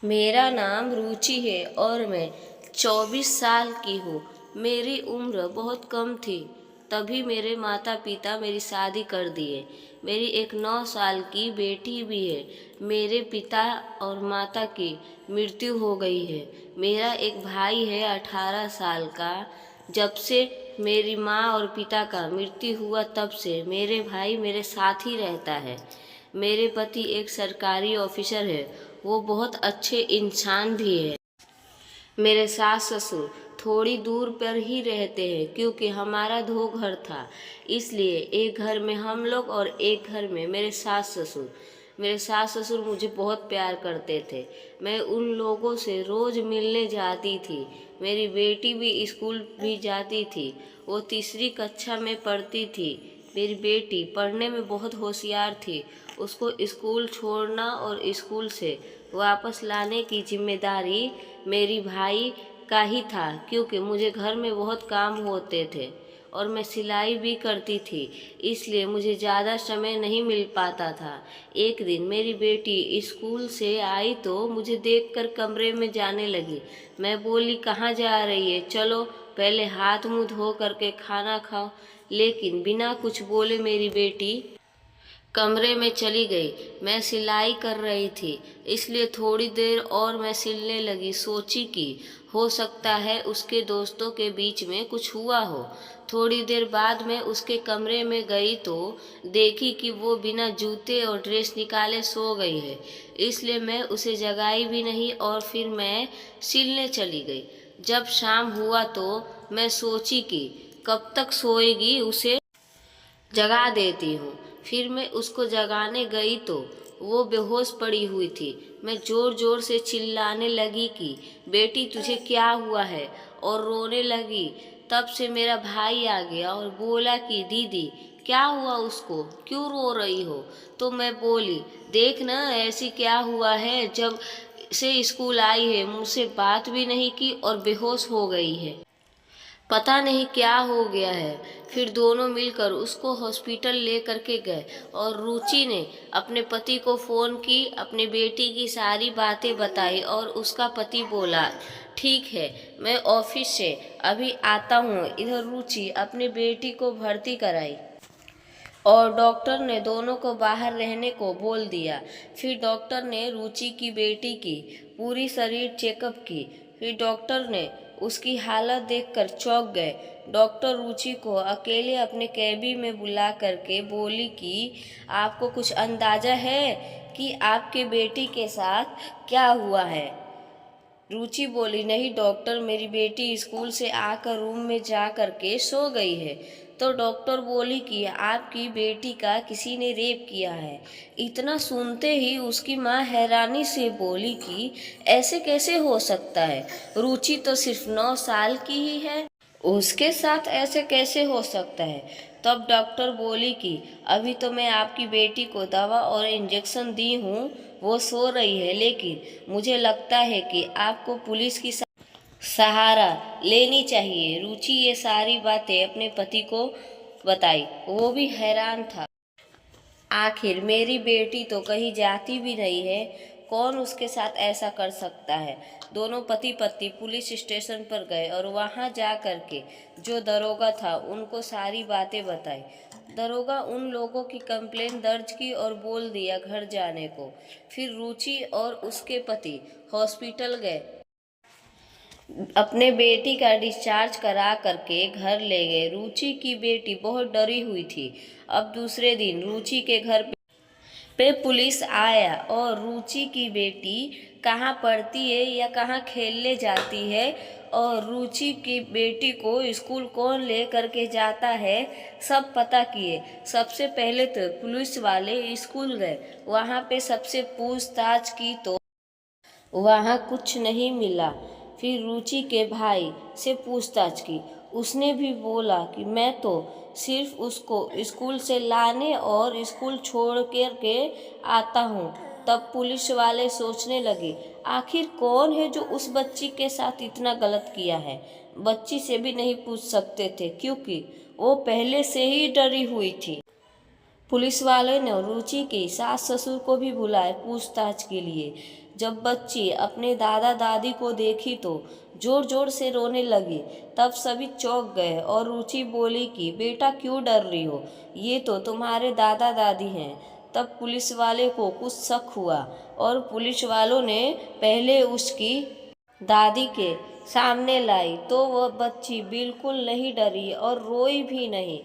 मेरा नाम रुचि है और मैं 24 साल की हूँ। मेरी उम्र बहुत कम थी, तभी मेरे माता पिता मेरी शादी कर दिए। मेरी एक 9 साल की बेटी भी है। मेरे पिता और माता की मृत्यु हो गई है। मेरा एक भाई है 18 साल का। जब से मेरी माँ और पिता का मृत्यु हुआ तब से मेरे भाई मेरे साथ ही रहता है। मेरे पति एक सरकारी ऑफिसर है। वो बहुत अच्छे इंसान भी है। मेरे सास ससुर थोड़ी दूर पर ही रहते हैं क्योंकि हमारा 2 घर था, इसलिए एक घर में हम लोग और एक घर में मेरे सास ससुर। मेरे सास ससुर मुझे बहुत प्यार करते थे। मैं उन लोगों से रोज़ मिलने जाती थी। मेरी बेटी भी स्कूल भी जाती थी। वो तीसरी कक्षा में पढ़ती थी। मेरी बेटी पढ़ने में बहुत होशियार थी। उसको स्कूल छोड़ना और स्कूल से वापस लाने की जिम्मेदारी मेरी भाई का ही था क्योंकि मुझे घर में बहुत काम होते थे और मैं सिलाई भी करती थी, इसलिए मुझे ज़्यादा समय नहीं मिल पाता था। एक दिन मेरी बेटी स्कूल से आई तो मुझे देखकर कमरे में जाने लगी। मैं बोली, कहाँ जा रही है? चलो पहले हाथ मुंह धो करके खाना खाओ। लेकिन बिना कुछ बोले मेरी बेटी कमरे में चली गई। मैं सिलाई कर रही थी, इसलिए थोड़ी देर और मैं सिलने लगी। सोची कि हो सकता है उसके दोस्तों के बीच में कुछ हुआ हो। थोड़ी देर बाद मैं उसके कमरे में गई तो देखी कि वो बिना जूते और ड्रेस निकाले सो गई है, इसलिए मैं उसे जगाई भी नहीं और फिर मैं सिलने चली गई। जब शाम हुआ तो मैं सोची कि कब तक सोएगी, उसे जगा देती हूँ। फिर मैं उसको जगाने गई तो वो बेहोश पड़ी हुई थी। मैं ज़ोर ज़ोर से चिल्लाने लगी कि बेटी तुझे क्या हुआ है, और रोने लगी। तब से मेरा भाई आ गया और बोला कि दीदी क्या हुआ, उसको क्यों रो रही हो? तो मैं बोली, देख ना ऐसी क्या हुआ है, जब से स्कूल आई है मुझसे बात भी नहीं की और बेहोश हो गई है। पता नहीं क्या हो गया है। फिर दोनों मिलकर उसको हॉस्पिटल ले करके गए और रुचि ने अपने पति को फ़ोन की, अपनी बेटी की सारी बातें बताई और उसका पति बोला, ठीक है मैं ऑफिस से अभी आता हूँ। इधर रुचि अपनी बेटी को भर्ती कराई और डॉक्टर ने दोनों को बाहर रहने को बोल दिया। फिर डॉक्टर ने रुचि की बेटी की पूरी शरीर चेकअप की। फिर डॉक्टर ने उसकी हालत देखकर चौंक गए। डॉक्टर रुचि को अकेले अपने कैबिन में बुला करके बोली कि आपको कुछ अंदाज़ा है कि आपके बेटी के साथ क्या हुआ है? रुचि बोली, नहीं डॉक्टर, मेरी बेटी स्कूल से आकर रूम में जा कर के सो गई है। तो डॉक्टर बोली कि आपकी बेटी का किसी ने रेप किया है। इतना सुनते ही उसकी माँ हैरानी से बोली कि ऐसे कैसे हो सकता है? रुचि तो सिर्फ 9 साल की ही है, उसके साथ ऐसे कैसे हो सकता है? तब डॉक्टर बोली कि अभी तो मैं आपकी बेटी को दवा और इंजेक्शन दी हूँ, वो सो रही है, लेकिन मुझे लगता है कि आपको पुलिस की सहारा लेनी चाहिए। रुचि ये सारी बातें अपने पति को बताई। वो भी हैरान था। आखिर मेरी बेटी तो कहीं जाती भी नहीं है, कौन उसके साथ ऐसा कर सकता है? दोनों पति पत्नी पुलिस स्टेशन पर गए और वहां जा कर के जो दरोगा था उनको सारी बातें बताई। दरोगा उन लोगों की कंप्लेन दर्ज की और बोल दिया घर जाने को। फिर रुचि और उसके पति हॉस्पिटल गए, अपने बेटी का डिस्चार्ज करा करके घर ले गए। रुचि की बेटी बहुत डरी हुई थी। अब दूसरे दिन रुचि के घर पे पुलिस आया और रुचि की बेटी कहाँ पढ़ती है या कहाँ खेलने जाती है और रुचि की बेटी को स्कूल कौन ले करके जाता है, सब पता किए। सबसे पहले तो पुलिस वाले स्कूल गए, वहाँ पे सबसे पूछताछ की तो वहाँ कुछ नहीं मिला। फिर रुचि के भाई से पूछताछ की, उसने भी बोला कि मैं तो सिर्फ उसको स्कूल से लाने और स्कूल छोड़ कर के आता हूँ। तब पुलिस वाले सोचने लगे, आखिर कौन है जो उस बच्ची के साथ इतना गलत किया है। बच्ची से भी नहीं पूछ सकते थे क्योंकि वो पहले से ही डरी हुई थी। पुलिस वाले ने रुचि के सास ससुर को भी बुलाए पूछताछ के लिए। जब बच्ची अपने दादा दादी को देखी तो जोर जोर से रोने लगी। तब सभी चौंक गए और रुचि बोली कि बेटा क्यों डर रही हो, ये तो तुम्हारे दादा दादी हैं। तब पुलिस वाले को कुछ शक हुआ और पुलिस वालों ने पहले उसकी दादी के सामने लाई तो वह बच्ची बिल्कुल नहीं डरी और रोई भी नहीं।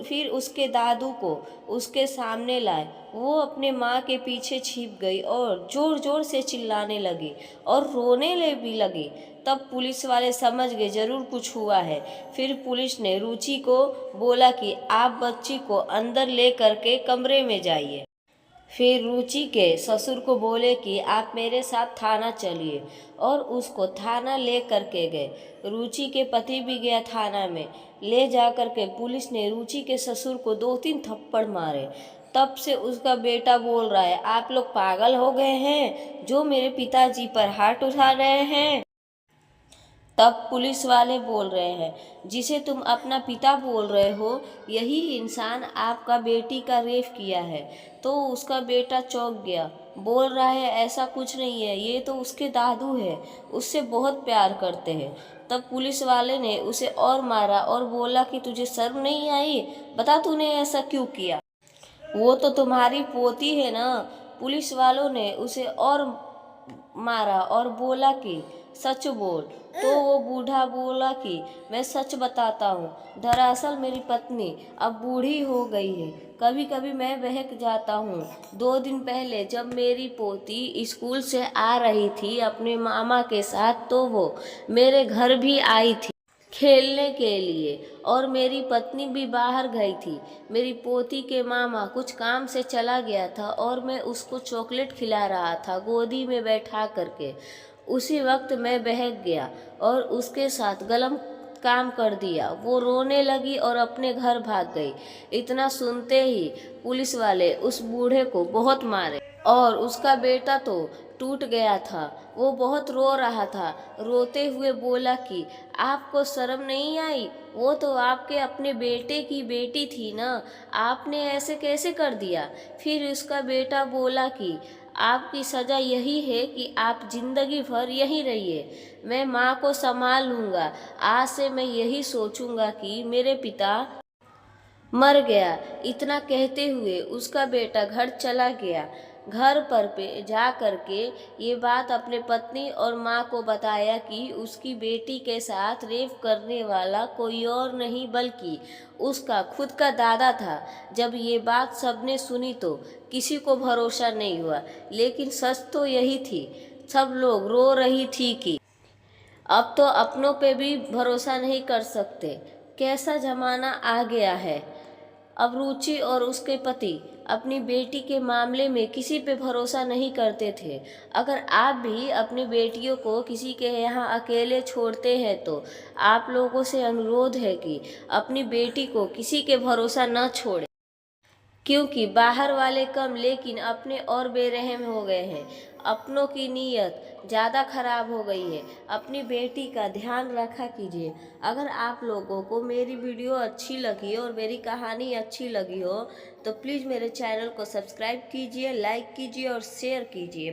फिर उसके दादू को उसके सामने लाए। वो अपने माँ के पीछे छिप गई और जोर जोर से चिल्लाने लगी और रोने भी लगी। तब पुलिस वाले समझ गए जरूर कुछ हुआ है। फिर पुलिस ने रुचि को बोला कि आप बच्ची को अंदर ले करके कमरे में जाइए। फिर रुचि के ससुर को बोले कि आप मेरे साथ थाना चलिए और उसको थाना ले करके गए। रुचि के पति भी गया थाना में। ले जा कर के पुलिस ने रुचि के ससुर को 2-3 थप्पड़ मारे। तब से उसका बेटा बोल रहा है आप लोग पागल हो गए हैं जो मेरे पिताजी पर हाथ उठा रहे हैं। तब पुलिस वाले बोल रहे हैं जिसे तुम अपना पिता बोल रहे हो यही इंसान आपका बेटी का रेप किया है। तो उसका बेटा चौंक गया, बोल रहा है ऐसा कुछ नहीं है, ये तो उसके दादू है, उससे बहुत प्यार करते हैं। तब पुलिस वाले ने उसे और मारा और बोला कि तुझे शर्म नहीं आई, बता तूने ऐसा क्यों किया। वो तो तुम्हारी पोती है ना। पुलिस वालों ने उसे और मारा और बोला कि सच बोल। तो वो बूढ़ा बोला कि मैं सच बताता हूँ, दरअसल मेरी पत्नी अब बूढ़ी हो गई है, कभी कभी मैं बहक जाता हूँ। 2 दिन पहले जब मेरी पोती स्कूल से आ रही थी अपने मामा के साथ तो वो मेरे घर भी आई थी खेलने के लिए और मेरी पत्नी भी बाहर गई थी। मेरी पोती के मामा कुछ काम से चला गया था और मैं उसको चॉकलेट खिला रहा था गोदी में बैठा करके। उसी वक्त मैं बहक गया और उसके साथ गलत काम कर दिया। वो रोने लगी और अपने घर भाग गई। इतना सुनते ही पुलिस वाले उस बूढ़े को बहुत मारे और उसका बेटा तो टूट गया था। वो बहुत रो रहा था, रोते हुए बोला कि आपको शर्म नहीं आई, वो तो आपके अपने बेटे की बेटी थी ना, आपने ऐसे कैसे कर दिया। फिर उसका बेटा बोला कि आपकी सज़ा यही है कि आप जिंदगी भर यहीं रहिए, मैं माँ को संभाल लूँगा। आज से मैं यही सोचूंगा कि मेरे पिता मर गया। इतना कहते हुए उसका बेटा घर चला गया। घर पर पे जा करके ये बात अपने पत्नी और माँ को बताया कि उसकी बेटी के साथ रेप करने वाला कोई और नहीं बल्कि उसका खुद का दादा था। जब ये बात सबने सुनी तो किसी को भरोसा नहीं हुआ, लेकिन सच तो यही थी। सब लोग रो रही थी कि अब तो अपनों पे भी भरोसा नहीं कर सकते, कैसा ज़माना आ गया है। अब रुचि और उसके पति अपनी बेटी के मामले में किसी पे भरोसा नहीं करते थे। अगर आप भी अपनी बेटियों को किसी के यहाँ अकेले छोड़ते हैं तो आप लोगों से अनुरोध है कि अपनी बेटी को किसी के भरोसा न छोड़ें, क्योंकि बाहर वाले कम लेकिन अपने और बेरहम हो गए हैं। अपनों की नीयत ज़्यादा खराब हो गई है। अपनी बेटी का ध्यान रखा कीजिए। अगर आप लोगों को मेरी वीडियो अच्छी लगी और मेरी कहानी अच्छी लगी हो तो प्लीज़ मेरे चैनल को सब्सक्राइब कीजिए, लाइक कीजिए और शेयर कीजिए।